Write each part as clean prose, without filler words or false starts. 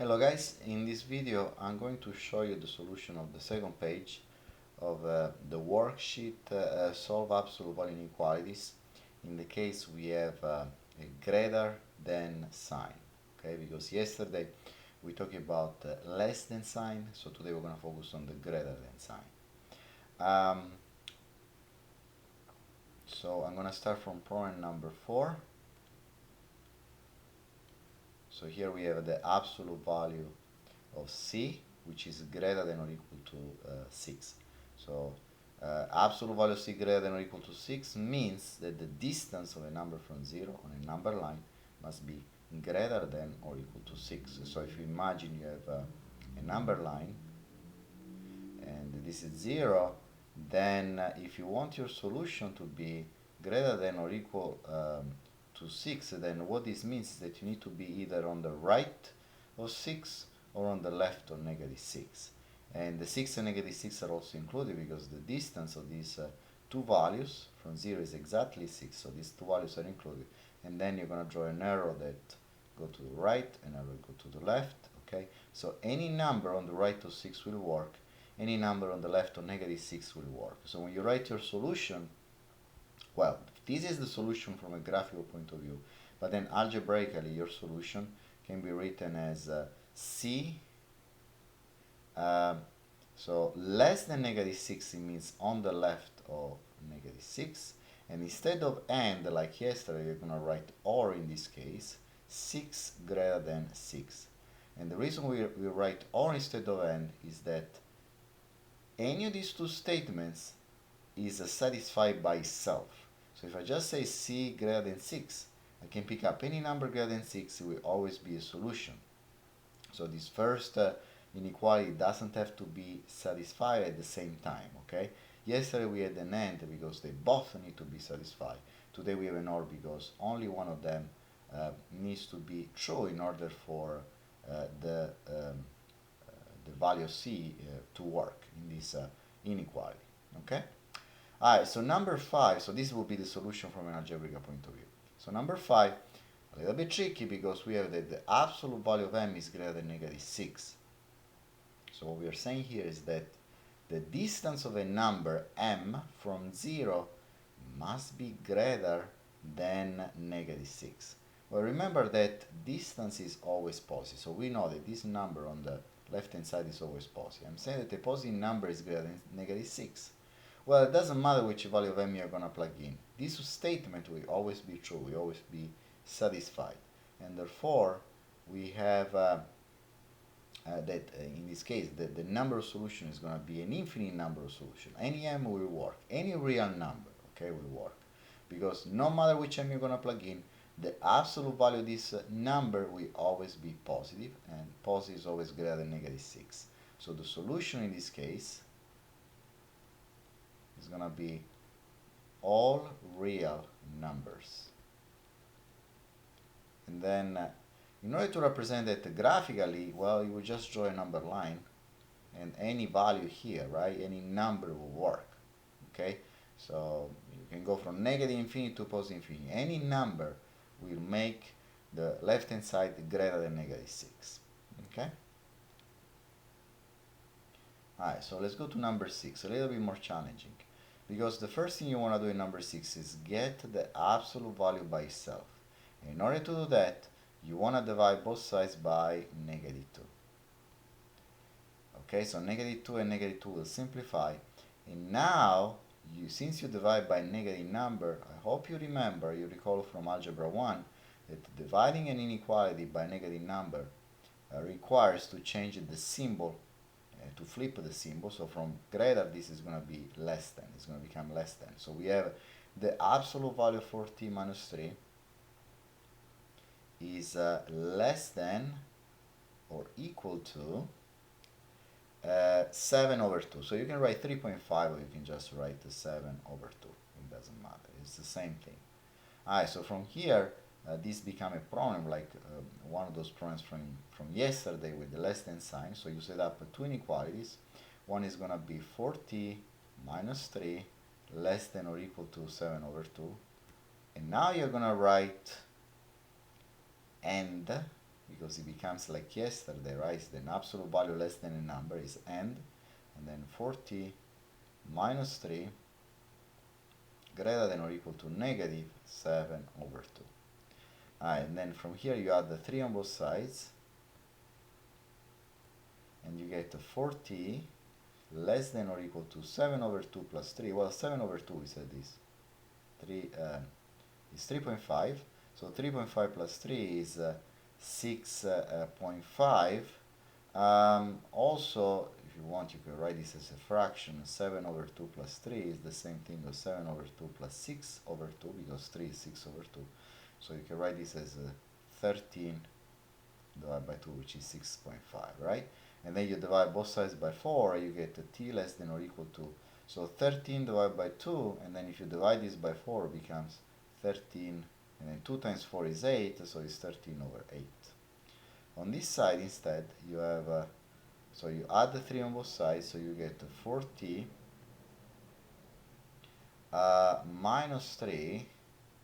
Hello guys, in this video I'm going to show you the solution of the second page of the worksheet solve absolute value inequalities. In the case we have a greater than sign, okay, because yesterday we talked about less than sign, so today we're going to focus on the greater than sign. So I'm going to start from problem number 4. So here we have the absolute value of c, which is greater than or equal to 6. So absolute value of c greater than or equal to 6 means that the distance of a number from 0 on a number line must be greater than or equal to 6. So if you imagine you have a number line and this is 0, then if you want your solution to be greater than or equal to 6, then what this means is that you need to be either on the right of 6 or on the left of negative 6. And the 6 and negative 6 are also included because the distance of these two values from 0 is exactly 6, so these two values are included. And then you're going to draw an arrow that go to the right, an arrow go to the left, okay? So any number on the right of 6 will work, any number on the left of negative 6 will work. So when you write your solution, well, this is the solution from a graphical point of view, but then algebraically your solution can be written as c, so less than negative 6, it means on the left of negative 6, and instead of and like yesterday you're going to write or in this case 6 greater than 6. And the reason we write or instead of and is that any of these two statements is satisfied by itself. So if I just say c greater than 6, I can pick up any number greater than 6, it will always be a solution. So this first inequality doesn't have to be satisfied at the same time, okay? Yesterday we had an AND because they both need to be satisfied. Today we have an OR because only one of them needs to be true in order for the value of c to work in this inequality, okay? Alright, so number 5, so this will be the solution from an algebraic point of view. So number 5, a little bit tricky because we have that the absolute value of m is greater than negative 6. So what we are saying here is that the distance of a number m from 0 must be greater than negative 6. Well, remember that distance is always positive. So we know that this number on the left-hand side is always positive. I'm saying that the positive number is greater than negative 6. Well, it doesn't matter which value of m you're going to plug in. This statement will always be true, will always be satisfied. And therefore, we have that in this case, the number of solution is going to be an infinite number of solutions. Any m will work. Any real number, okay, will work. Because no matter which m you're going to plug in, the absolute value of this number will always be positive, and positive is always greater than negative 6. So the solution in this case is going to be all real numbers. And then in order to represent it graphically, well, you will just draw a number line and any value here, right, any number will work, okay? So you can go from negative infinity to positive infinity. Any number will make the left hand side greater than negative 6, okay? Alright, so let's go to number 6, a little bit more challenging. Because the first thing you want to do in number 6 is get the absolute value by itself. And in order to do that, you want to divide both sides by negative 2. Okay, so negative 2 and negative 2 will simplify. And now, since you divide by negative number, I hope you remember, you recall from Algebra 1, that dividing an inequality by negative number requires to change the symbol, to flip the symbol. So from greater, this is going to be less than. It's going to become less than. So we have the absolute value of 4t minus 3 is less than or equal to 7 over 2. So you can write 3.5 or you can just write 7 over 2. It doesn't matter. It's the same thing. Alright, so from here, this become a problem like one of those problems from yesterday with the less than sign. So you set up two inequalities. One is going to be 4t minus 3 less than or equal to 7 over 2. And now you're going to write and because it becomes like yesterday, right? It's an absolute value less than a number is and then 4t minus 3 greater than or equal to negative 7 over 2. Alright, and then from here you add the 3 on both sides, and you get 4t less than or equal to 7 over 2 plus 3. Well, 7 over 2 we said is 3 is 3.5. So 3.5 plus 3 is 6.5. Also, if you want, you can write this as a fraction. 7 over 2 plus 3 is the same thing as 7 over 2 plus 6 over 2, because 3 is 6 over 2. So you can write this as 13 divided by 2, which is 6.5, right? And then you divide both sides by 4, you get t less than or equal to, so 13 divided by 2, and then if you divide this by 4, it becomes 13, and then 2 times 4 is 8, so it's 13 over 8. On this side instead, you have, so you add the 3 on both sides, so you get 4t minus 3,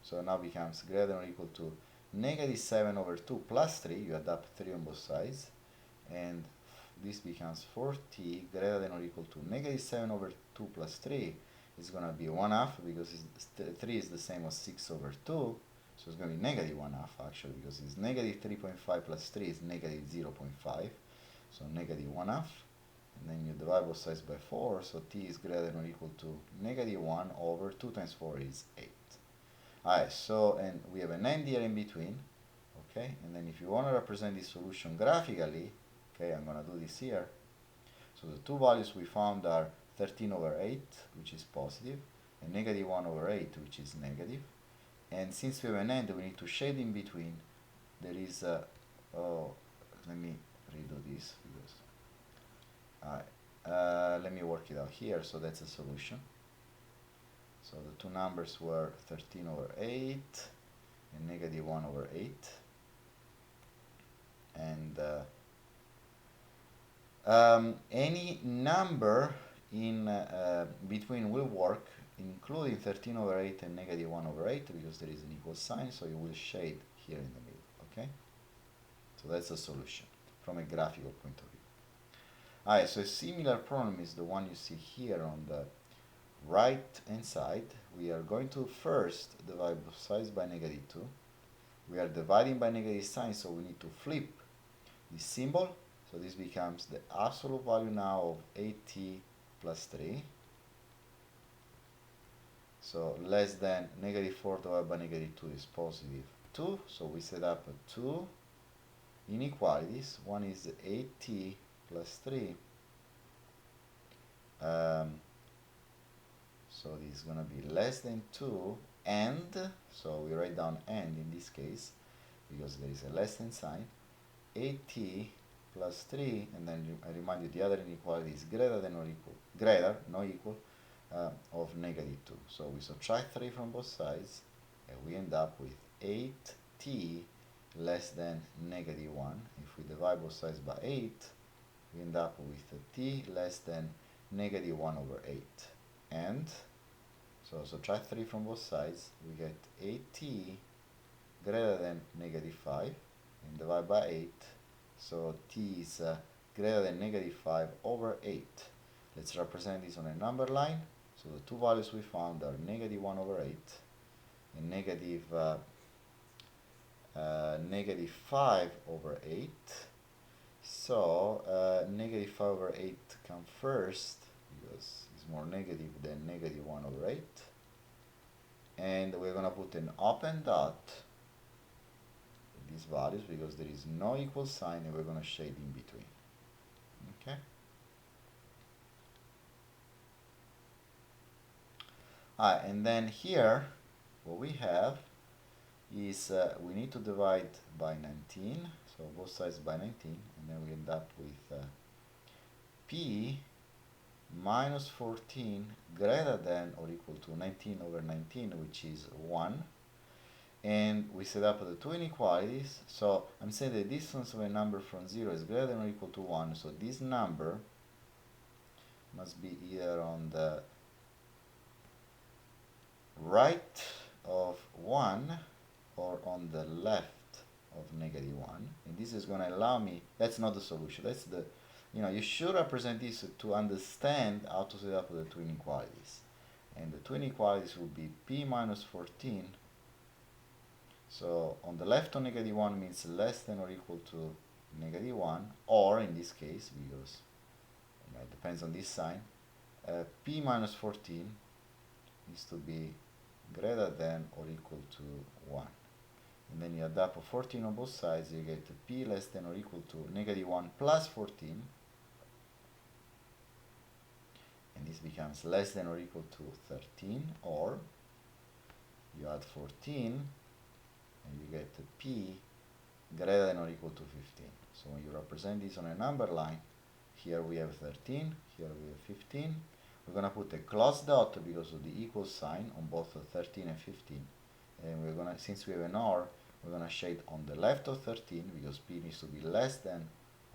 so now becomes greater than or equal to negative 7 over 2 plus 3, you add up 3 on both sides, and this becomes 4t greater than or equal to negative 7 over 2 plus 3 is going to be 1/2, because 3 is the same as 6 over 2, so it's going to be negative 1/2 actually, because it's negative 3.5 plus 3 is negative 0.5, so negative 1/2, and then you divide both sides by 4, so t is greater than or equal to negative 1 over 2 times 4 is 8. Alright, so, and we have an end here in between, okay, and then if you want to represent this solution graphically, okay, I'm going to do this here. So the two values we found are 13 over 8, which is positive, and negative 1 over 8, which is negative. And since we have an end, we need to shade in between. There is a, oh, let me redo this, because, let me work it out here, so that's a solution. So the two numbers were 13 over 8 and negative 1 over 8. And any number in between will work, including 13 over 8 and negative 1 over 8, because there is an equal sign, so you will shade here in the middle, okay? So that's a solution from a graphical point of view. Alright, so a similar problem is the one you see here on the right hand side. We are going to first divide both sides by negative 2. We are dividing by negative sign, so we need to flip this symbol. So this becomes the absolute value now of 8t plus 3. So less than negative 4 divided by negative 2 is positive 2. So we set up 2 inequalities. One is 8t plus 3. So this is going to be less than 2, and, so we write down and in this case, because there is a less than sign, 8t plus 3, and then I remind you the other inequality is greater than or equal, greater, not equal, of negative 2. So we subtract 3 from both sides, and we end up with 8t less than negative 1. If we divide both sides by 8, we end up with t less than negative 1 over 8. And so subtract 3 from both sides, we get 8t greater than negative 5, and divide by 8, so t is greater than negative 5 over 8. Let's represent this on a number line. So the two values we found are negative 1 over 8 and negative 5 over 8. So negative 5 over 8 come first, because it's more negative than negative 1 over 8. And we're going to put an open dot in these values, because there is no equal sign, and we're going to shade in between. Okay? And then here, what we have is we need to divide by 19, so both sides by 19, and then we end up with p minus 14 greater than or equal to 19 over 19, which is 1. And we set up the two inequalities. So I'm saying the distance of a number from 0 is greater than or equal to 1. So this number must be either on the right of 1 or on the left of negative 1, and this is going to allow me, that's not the solution, that's the, you should represent this to understand how to set up the two inequalities. And the two inequalities would be p minus 14, so on the left of negative 1 means less than or equal to negative 1, or in this case, because it depends on this sign, p minus 14 needs to be greater than or equal to 1. And then you add up 14 on both sides, you get p less than or equal to negative 1 plus 14. And this becomes less than or equal to 13, or you add 14 and you get p greater than or equal to 15. So when you represent this on a number line, here we have 13, here we have 15. We're going to put a close dot because of the equal sign on both 13 and 15. And we're going to, since we have an or, we're going to shade on the left of 13 because p needs to be less than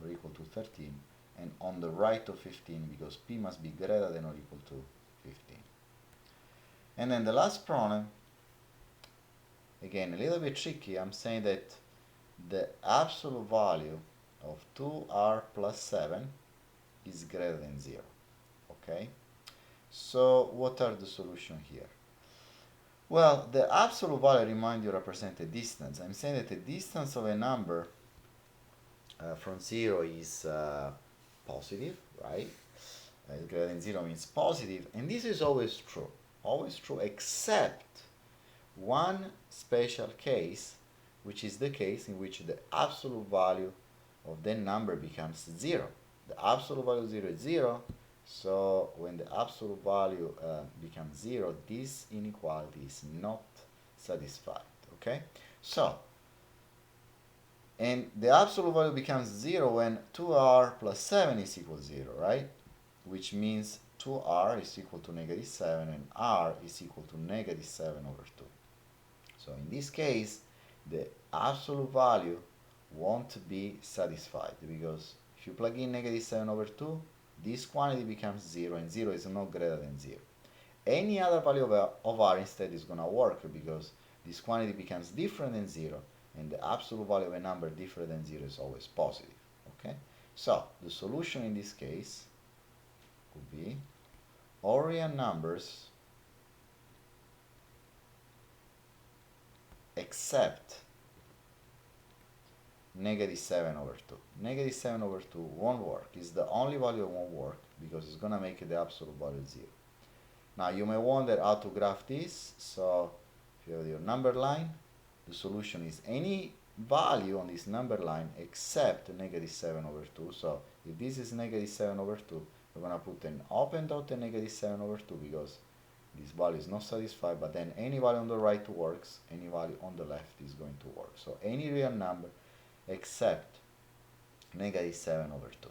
or equal to 13, and on the right of 15 because p must be greater than or equal to 15. And then the last problem, again a little bit tricky. I'm saying that the absolute value of 2r plus 7 is greater than 0. Okay? So what are the solutions here? Well, the absolute value, remind you, represents a distance. I'm saying that the distance of a number from 0 is positive, right? Greater than 0 means positive, and this is always true except one special case, which is the case in which the absolute value of the number becomes 0. The absolute value of 0 is 0, so when the absolute value becomes 0, this inequality is not satisfied, okay? So, and the absolute value becomes 0 when 2r plus 7 is equal to 0, right? Which means 2r is equal to negative 7 and r is equal to negative 7 over 2. So in this case, the absolute value won't be satisfied because if you plug in negative 7 over 2, this quantity becomes 0 and 0 is not greater than 0. Any other value of r instead is going to work because this quantity becomes different than 0 and the absolute value of a number different than 0 is always positive. Okay? So the solution in this case would be all real numbers except negative 7 over 2. Negative 7 over 2 won't work. It's the only value that won't work because it's going to make the absolute value 0. Now you may wonder how to graph this. So if you have your number line, the solution is any value on this number line except negative 7 over 2. So if this is negative 7 over 2, we're going to put an open dot and negative 7 over 2 because this value is not satisfied, but then any value on the right works, any value on the left is going to work. So any real number except negative 7 over 2.